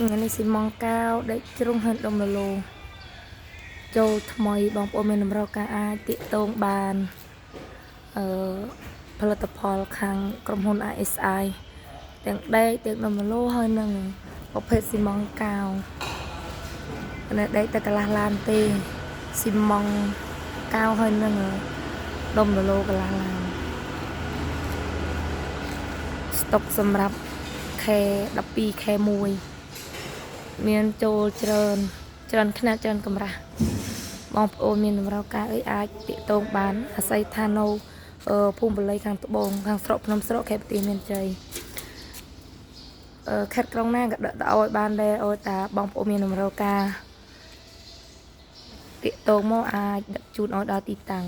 នេះស៊ីម៉ងកាវដេកជ្រុងហិនដុំលឡូចូលថ្មីបងប្អូនមានតម្រូវការអាចទាក់ទងបានផលិតផលខាងក្រុមហ៊ុន ASI ទាំងដេកទាំងដុំលឡូហើយនឹងប្រភេទស៊ីម៉ងកាវនៅដេកតែកន្លះឡានទេស៊ីម៉ងកាវហើយនឹងដុំលឡូកន្លះឡានស្តុកសម្រាប់ខែ12ខែ1មានចូលច្រើនຂະຫນាត់ច្រើនកម្រាស់បងប្អូនមានតម្រូវការអីអាចទាក់ទងបានអាស័យដ្ឋាននៅភូមិបល័យខាងត្បូងខាងស្រុកភ្នំស្រកខេត្តបន្ទាយមានជ័យខេត្តក្រុងណាក៏ដឹកទៅឲ្យបានដែរឲ្យតាបងប្អូនមានតម្រូវការទាក់ទងមកអាចដឹកជូនឲ្យដល់ទីតាំង